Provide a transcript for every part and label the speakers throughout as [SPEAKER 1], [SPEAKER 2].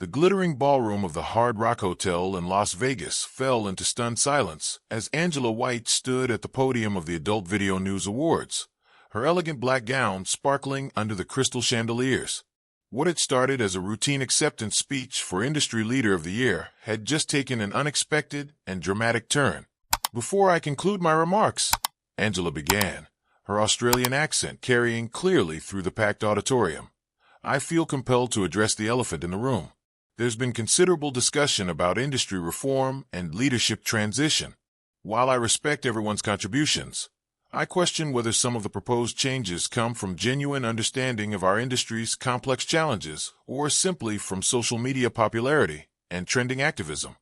[SPEAKER 1] The glittering ballroom of the Hard Rock Hotel in Las Vegas fell into stunned silence as Angela White stood at the podium of the Adult Video News Awards, her elegant black gown sparkling under the crystal chandeliers. What had started as a routine acceptance speech for Industry Leader of the Year had just taken an unexpected and dramatic turn. "Before I conclude my remarks," Angela began, her Australian accent carrying clearly through the packed auditorium, "I feel compelled to address the elephant in the room. There's been considerable discussion about industry reform and leadership transition. While I respect everyone's contributions, I question whether some of the proposed changes come from genuine understanding of our industry's complex challenges or simply from social media popularity and trending activism."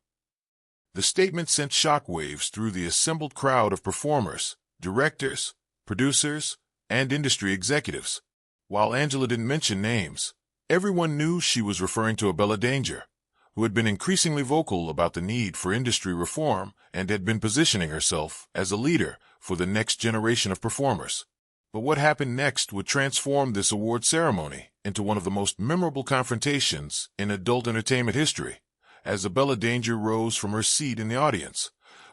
[SPEAKER 1] The statement sent shockwaves through the assembled crowd of performers, directors, producers, and industry executives. While Angela didn't mention names, everyone knew she was referring to Abella Danger, who had been increasingly vocal about the need for industry reform and had been positioning herself as a leader for the next generation of performers. But what happened next would transform this award ceremony into one of the most memorable confrontations in adult entertainment history, as Abella Danger rose from her seat in the audience,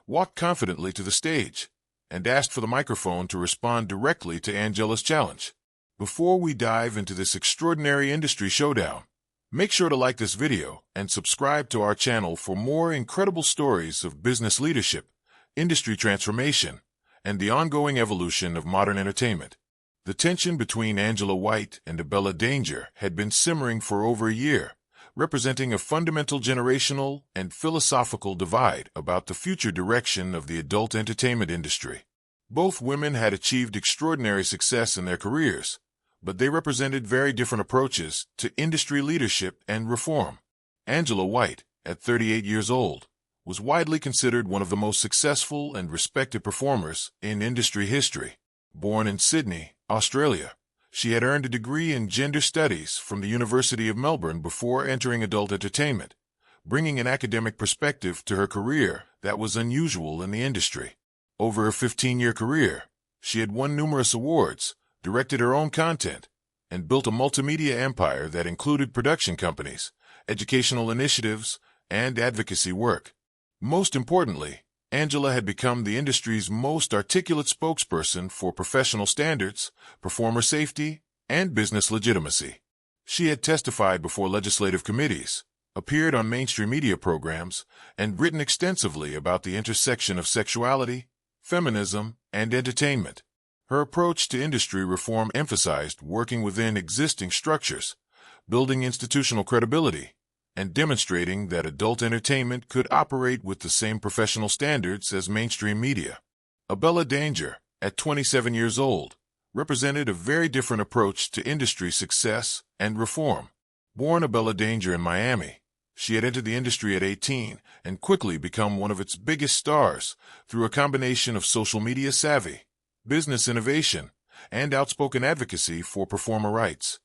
[SPEAKER 1] walked confidently to the stage, and asked for the microphone to respond directly to Angela's challenge. Before we dive into this extraordinary industry showdown, make sure to like this video and subscribe to our channel for more incredible stories of business leadership, industry transformation, and the ongoing evolution of modern entertainment. The tension between Angela White and Abella Danger had been simmering for over a year, representing a fundamental generational and philosophical divide about the future direction of the adult entertainment industry. Both women had achieved extraordinary success in their careers, but they represented very different approaches to industry leadership and reform. Angela White, at 38 years old, was widely considered one of the most successful and respected performers in industry history. Born in Sydney, Australia, she had earned a degree in gender studies from the University of Melbourne before entering adult entertainment, bringing an academic perspective to her career that was unusual in the industry. Over her 15-year career, she had won numerous awards, directed her own content, and built a multimedia empire that included production companies, educational initiatives, and advocacy work. Most importantly, Angela had become the industry's most articulate spokesperson for professional standards, performer safety, and business legitimacy. She had testified before legislative committees, appeared on mainstream media programs, and written extensively about the intersection of sexuality, feminism, and entertainment. Her approach to industry reform emphasized working within existing structures, building institutional credibility, and demonstrating that adult entertainment could operate with the same professional standards as mainstream media. Abella Danger, at 27 years old, represented a very different approach to industry success and reform. Born Abella Danger in Miami, she had entered the industry at 18 and quickly become one of its biggest stars through a combination of social media savvy, business innovation, and outspoken advocacy for performer rights.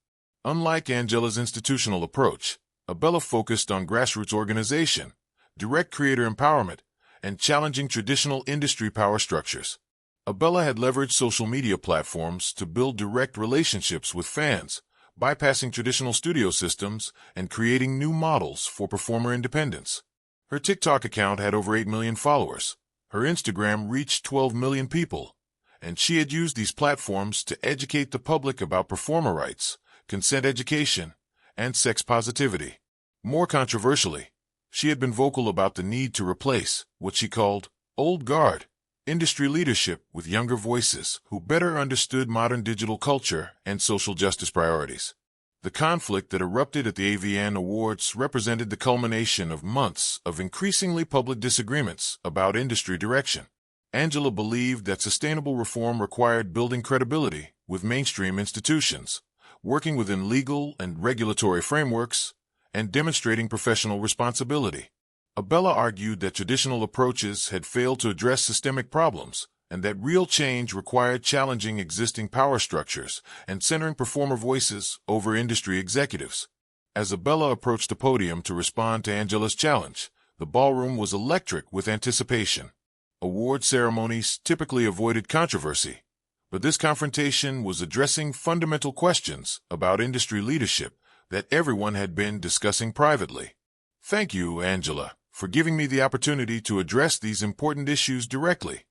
[SPEAKER 1] Unlike Angela's institutional approach, Abella focused on grassroots organization, direct creator empowerment, and challenging traditional industry power structures. Abella had leveraged social media platforms to build direct relationships with fans, bypassing traditional studio systems and creating new models for performer independence. Her TikTok account had over 8 million followers. Her Instagram reached 12 million people, and she had used these platforms to educate the public about performer rights, consent education, and sex positivity. More controversially, she had been vocal about the need to replace what she called old guard industry leadership with younger voices who better understood modern digital culture and social justice priorities. The conflict that erupted at the AVN Awards represented the culmination of months of increasingly public disagreements about industry direction. Angela believed that sustainable reform required building credibility with mainstream institutions, working within legal and regulatory frameworks, and demonstrating professional responsibility. Abella argued that traditional approaches had failed to address systemic problems and that real change required challenging existing power structures and centering performer voices over industry executives. As Abella approached the podium to respond to Angela's challenge, the ballroom was electric with anticipation. Award ceremonies typically avoided controversy, but this confrontation was addressing fundamental questions about industry leadership, that everyone had been discussing privately. Thank you, Angela, for giving me the opportunity to address these important issues directly,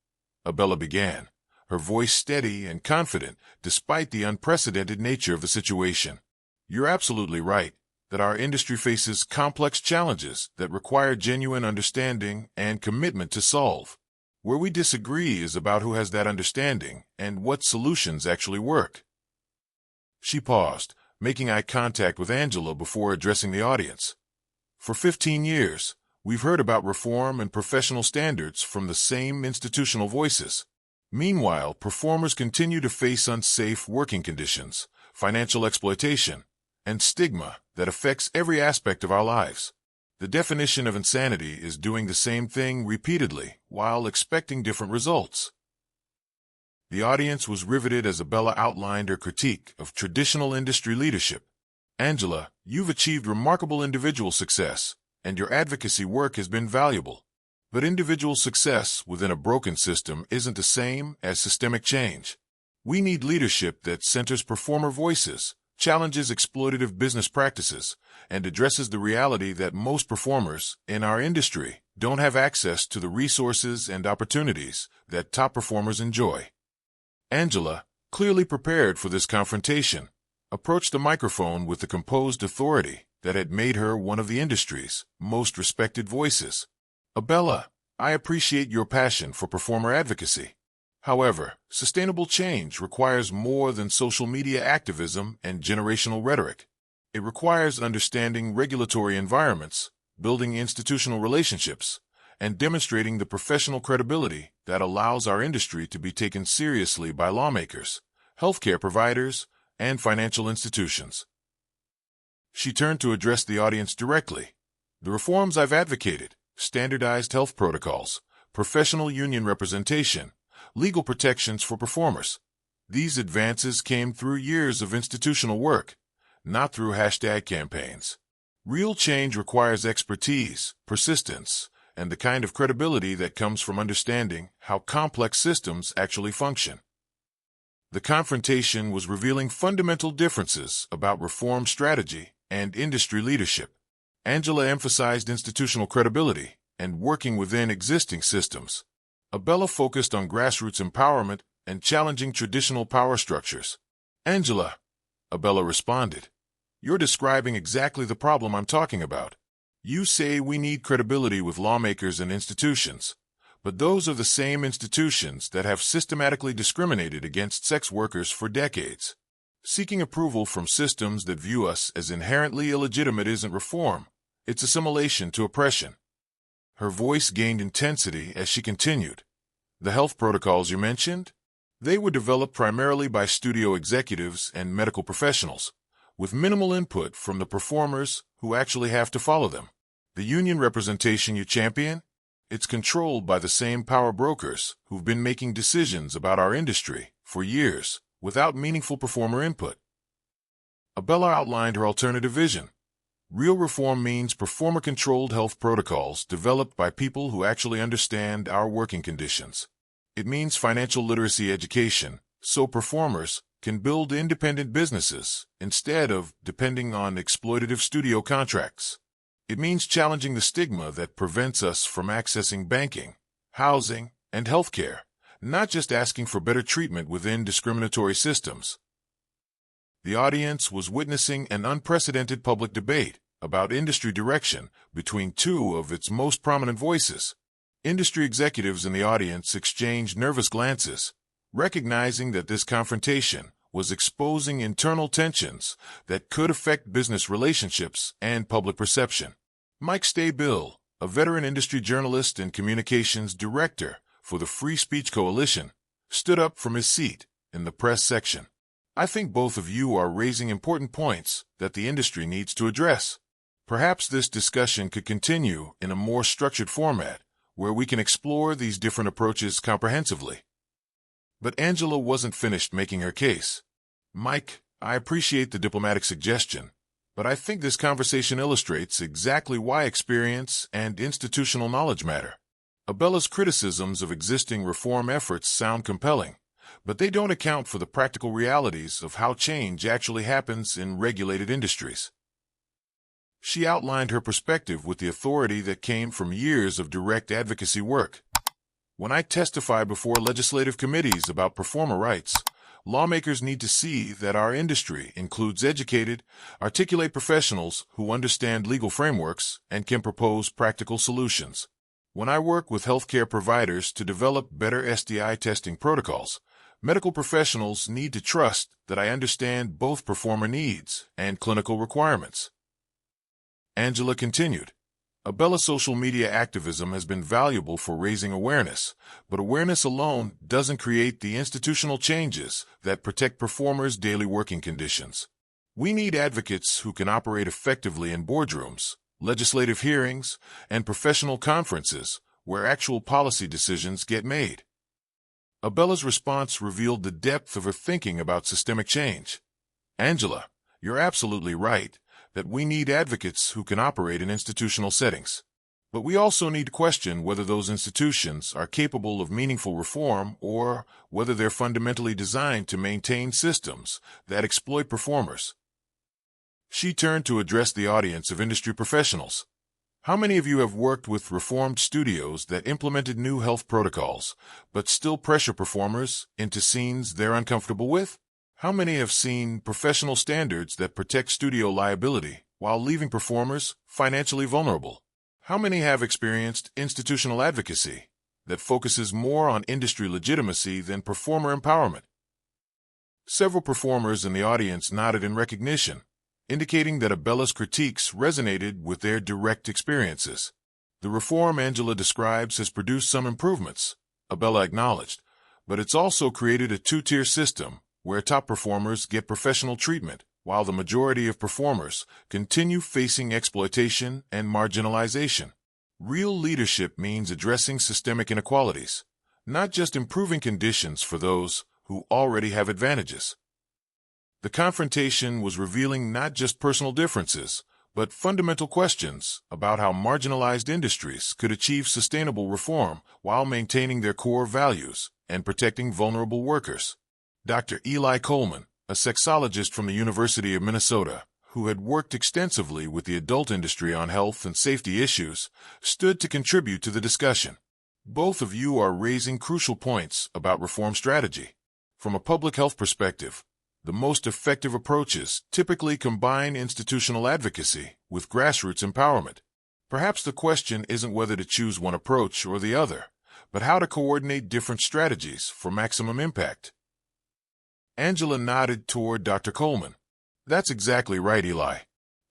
[SPEAKER 1] Abella began, her voice steady and confident despite the unprecedented nature of the situation. You're absolutely right that our industry faces complex challenges that require genuine understanding and commitment to solve. Where we disagree is about who has that understanding and what solutions actually work. She paused, making eye contact with Angela before addressing the audience. For 15 years, we've heard about reform and professional standards from the same institutional voices. Meanwhile, performers continue to face unsafe working conditions, financial exploitation, and stigma that affects every aspect of our lives. The definition of insanity is doing the same thing repeatedly while expecting different results. The audience was riveted as Abella outlined her critique of traditional industry leadership. Angela, you've achieved remarkable individual success, and your advocacy work has been valuable. But individual success within a broken system isn't the same as systemic change. We need leadership that centers performer voices, challenges exploitative business practices, and addresses the reality that most performers in our industry don't have access to the resources and opportunities that top performers enjoy. Angela, clearly prepared for this confrontation, approached the microphone with the composed authority that had made her one of the industry's most respected voices. Abella, I appreciate your passion for performer advocacy. However, sustainable change requires more than social media activism and generational rhetoric. It requires understanding regulatory environments, building institutional relationships, and demonstrating the professional credibility that allows our industry to be taken seriously by lawmakers, healthcare providers, and financial institutions. She turned to address the audience directly. The reforms I've advocated, standardized health protocols, professional union representation, legal protections for performers. These advances came through years of institutional work, not through hashtag campaigns. Real change requires expertise, persistence, and the kind of credibility that comes from understanding how complex systems actually function. The confrontation was revealing fundamental differences about reform strategy and industry leadership. Angela emphasized institutional credibility and working within existing systems. Abella focused on grassroots empowerment and challenging traditional power structures. Angela, Abella responded, you're describing exactly the problem I'm talking about. You say we need credibility with lawmakers and institutions, but those are the same institutions that have systematically discriminated against sex workers for decades. Seeking approval from systems that view us as inherently illegitimate isn't reform, it's assimilation to oppression. Her voice gained intensity as she continued. The health protocols you mentioned? They were developed primarily by studio executives and medical professionals, with minimal input from the performers who actually have to follow them. The union representation you champion? It's controlled by the same power brokers who've been making decisions about our industry for years without meaningful performer input. Abella outlined her alternative vision. Real reform means performer-controlled health protocols developed by people who actually understand our working conditions. It means financial literacy education, so performers can build independent businesses instead of depending on exploitative studio contracts. It means challenging the stigma that prevents us from accessing banking, housing, and healthcare, not just asking for better treatment within discriminatory systems. The audience was witnessing an unprecedented public debate about industry direction between two of its most prominent voices. Industry executives in the audience exchanged nervous glances, recognizing that this confrontation was exposing internal tensions that could affect business relationships and public perception. Mike Staybill, a veteran industry journalist and communications director for the Free Speech Coalition, stood up from his seat in the press section. I think both of you are raising important points that the industry needs to address. Perhaps this discussion could continue in a more structured format where we can explore these different approaches comprehensively. But Angela wasn't finished making her case. Mike, I appreciate the diplomatic suggestion, but I think this conversation illustrates exactly why experience and institutional knowledge matter. Abella's criticisms of existing reform efforts sound compelling, but they don't account for the practical realities of how change actually happens in regulated industries. She outlined her perspective with the authority that came from years of direct advocacy work. When I testify before legislative committees about performer rights, lawmakers need to see that our industry includes educated, articulate professionals who understand legal frameworks and can propose practical solutions. When I work with healthcare providers to develop better STI testing protocols, medical professionals need to trust that I understand both performer needs and clinical requirements. Angela continued, Abella's social media activism has been valuable for raising awareness, but awareness alone doesn't create the institutional changes that protect performers' daily working conditions. We need advocates who can operate effectively in boardrooms, legislative hearings, and professional conferences where actual policy decisions get made. Abella's response revealed the depth of her thinking about systemic change. Angela, you're absolutely right that we need advocates who can operate in institutional settings. But we also need to question whether those institutions are capable of meaningful reform or whether they're fundamentally designed to maintain systems that exploit performers. She turned to address the audience of industry professionals. How many of you have worked with reformed studios that implemented new health protocols, but still pressure performers into scenes they're uncomfortable with? How many have seen professional standards that protect studio liability while leaving performers financially vulnerable? How many have experienced institutional advocacy that focuses more on industry legitimacy than performer empowerment? Several performers in the audience nodded in recognition, indicating that Abella's critiques resonated with their direct experiences. The reform Angela describes has produced some improvements, Abella acknowledged, but it's also created a two-tier system where top performers get professional treatment, while the majority of performers continue facing exploitation and marginalization. Real leadership means addressing systemic inequalities, not just improving conditions for those who already have advantages. The confrontation was revealing not just personal differences, but fundamental questions about how marginalized industries could achieve sustainable reform while maintaining their core values and protecting vulnerable workers. Dr. Eli Coleman, a sexologist from the University of Minnesota, who had worked extensively with the adult industry on health and safety issues, stood to contribute to the discussion. Both of you are raising crucial points about reform strategy. From a public health perspective, the most effective approaches typically combine institutional advocacy with grassroots empowerment. Perhaps the question isn't whether to choose one approach or the other, but how to coordinate different strategies for maximum impact. Angela nodded toward Dr. Coleman. That's exactly right, Eli.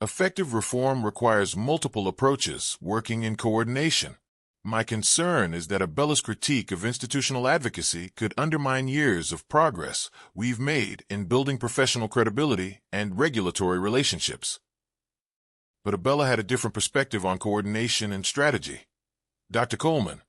[SPEAKER 1] Effective reform requires multiple approaches working in coordination. My concern is that Abella's critique of institutional advocacy could undermine years of progress we've made in building professional credibility and regulatory relationships. But Abella had a different perspective on coordination and strategy. Dr. Coleman,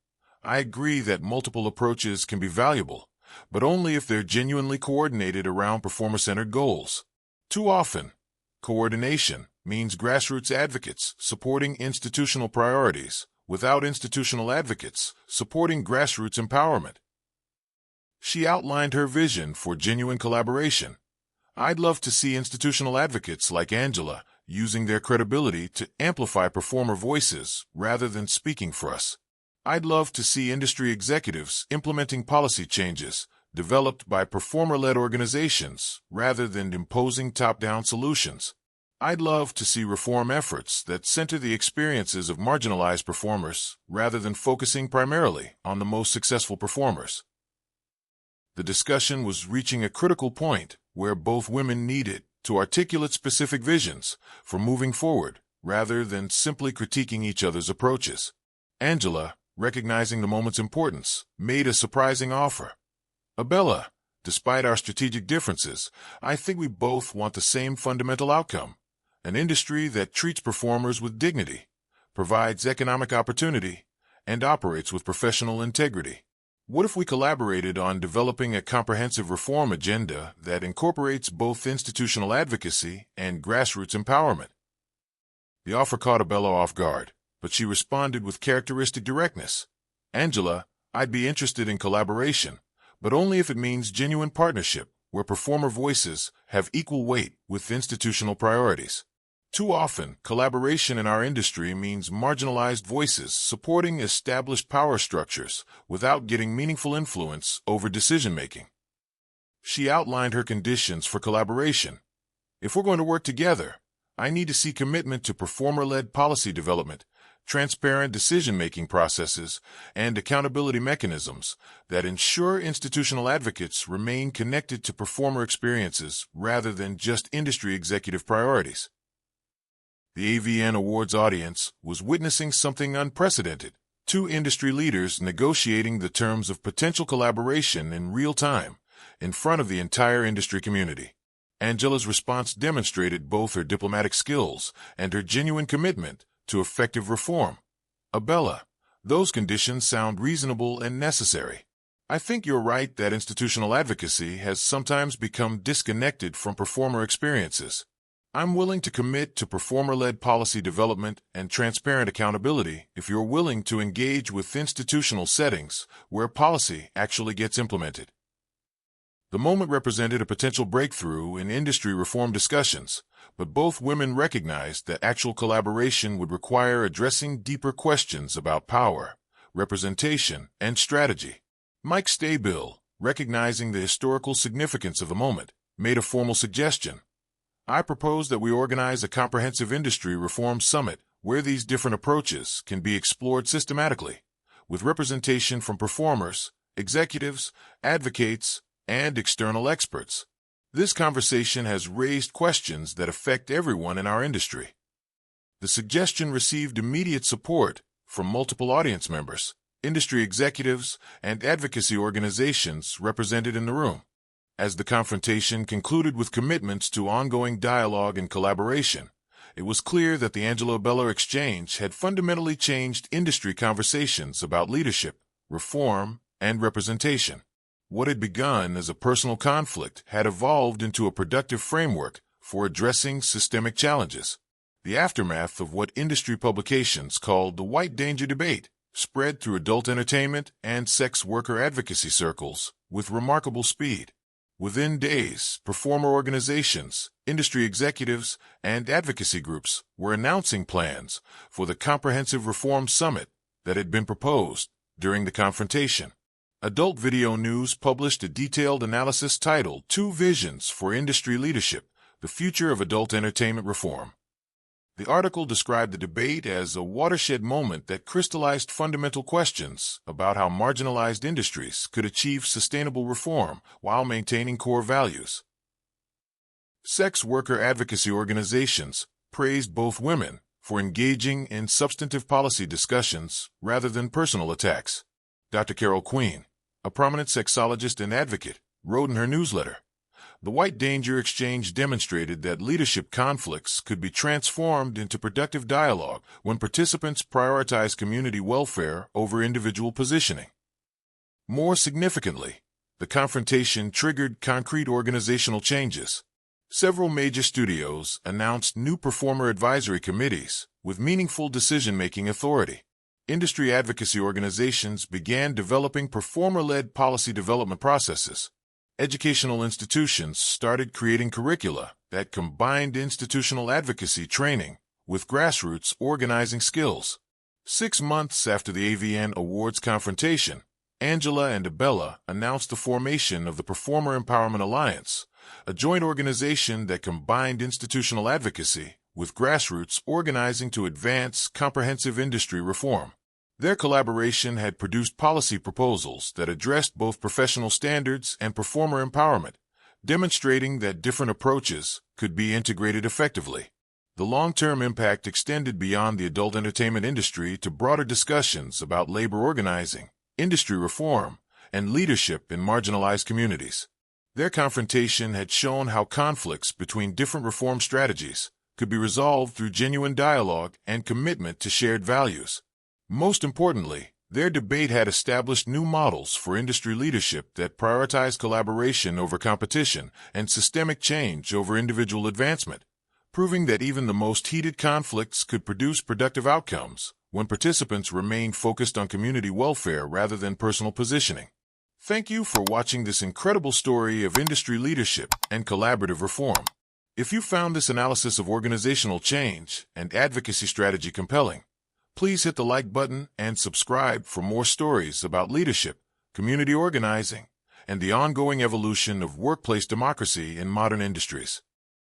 [SPEAKER 1] I agree that multiple approaches can be valuable, but only if they're genuinely coordinated around performer-centered goals. Too often, coordination means grassroots advocates supporting institutional priorities without institutional advocates supporting grassroots empowerment. She outlined her vision for genuine collaboration. I'd love to see institutional advocates like Angela using their credibility to amplify performer voices rather than speaking for us. I'd love to see industry executives implementing policy changes developed by performer-led organizations rather than imposing top-down solutions. I'd love to see reform efforts that center the experiences of marginalized performers rather than focusing primarily on the most successful performers. The discussion was reaching a critical point where both women needed to articulate specific visions for moving forward rather than simply critiquing each other's approaches. Angela, recognizing the moment's importance, made a surprising offer. Abella, despite our strategic differences, I think we both want the same fundamental outcome: an industry that treats performers with dignity, provides economic opportunity, and operates with professional integrity. What if we collaborated on developing a comprehensive reform agenda that incorporates both institutional advocacy and grassroots empowerment? The offer caught Abella off guard, but she responded with characteristic directness. Angela, I'd be interested in collaboration, but only if it means genuine partnership where performer voices have equal weight with institutional priorities. Too often, collaboration in our industry means marginalized voices supporting established power structures without getting meaningful influence over decision-making. She outlined her conditions for collaboration. If we're going to work together, I need to see commitment to performer-led policy development, transparent decision-making processes, and accountability mechanisms that ensure institutional advocates remain connected to performer experiences rather than just industry executive priorities. The AVN Awards audience was witnessing something unprecedented: two industry leaders negotiating the terms of potential collaboration in real time, in front of the entire industry community. Angela's response demonstrated both her diplomatic skills and her genuine commitment to effective reform. Abella, those conditions sound reasonable and necessary. I think you're right that institutional advocacy has sometimes become disconnected from performer experiences. I'm willing to commit to performer-led policy development and transparent accountability if you're willing to engage with institutional settings where policy actually gets implemented. The moment represented a potential breakthrough in industry reform discussions, but both women recognized that actual collaboration would require addressing deeper questions about power, representation, and strategy. Mike Staybill, recognizing the historical significance of the moment, made a formal suggestion. I propose that we organize a comprehensive industry reform summit where these different approaches can be explored systematically, with representation from performers, executives, advocates, and external experts. This conversation has raised questions that affect everyone in our industry. The suggestion received immediate support from multiple audience members, industry executives, and advocacy organizations represented in the room. As the confrontation concluded with commitments to ongoing dialogue and collaboration, it was clear that the Angela-Abella exchange had fundamentally changed industry conversations about leadership, reform, and representation. What had begun as a personal conflict had evolved into a productive framework for addressing systemic challenges. The aftermath of what industry publications called the White Danger debate spread through adult entertainment and sex worker advocacy circles with remarkable speed. Within days, performer organizations, industry executives, and advocacy groups were announcing plans for the comprehensive reform summit that had been proposed during the confrontation. Adult Video News published a detailed analysis titled "Two Visions for Industry Leadership: The Future of Adult Entertainment Reform." The article described the debate as a watershed moment that crystallized fundamental questions about how marginalized industries could achieve sustainable reform while maintaining core values. Sex worker advocacy organizations praised both women for engaging in substantive policy discussions rather than personal attacks. Dr. Carol Queen, a prominent sexologist and advocate, wrote in her newsletter, "The White Danger exchange demonstrated that leadership conflicts could be transformed into productive dialogue when participants prioritize community welfare over individual positioning." More significantly, the confrontation triggered concrete organizational changes. Several major studios announced new performer advisory committees with meaningful decision-making authority. Industry advocacy organizations began developing performer-led policy development processes. Educational institutions started creating curricula that combined institutional advocacy training with grassroots organizing skills. 6 months after the AVN Awards confrontation, Angela and Abella announced the formation of the Performer Empowerment Alliance, a joint organization that combined institutional advocacy with grassroots organizing to advance comprehensive industry reform. Their collaboration had produced policy proposals that addressed both professional standards and performer empowerment, demonstrating that different approaches could be integrated effectively. The long-term impact extended beyond the adult entertainment industry to broader discussions about labor organizing, industry reform, and leadership in marginalized communities. Their confrontation had shown how conflicts between different reform strategies could be resolved through genuine dialogue and commitment to shared values. Most importantly, their debate had established new models for industry leadership that prioritize collaboration over competition and systemic change over individual advancement, proving that even the most heated conflicts could produce productive outcomes when participants remain focused on community welfare rather than personal positioning. Thank you for watching this incredible story of industry leadership and collaborative reform. If you found this analysis of organizational change and advocacy strategy compelling, please hit the like button and subscribe for more stories about leadership, community organizing, and the ongoing evolution of workplace democracy in modern industries.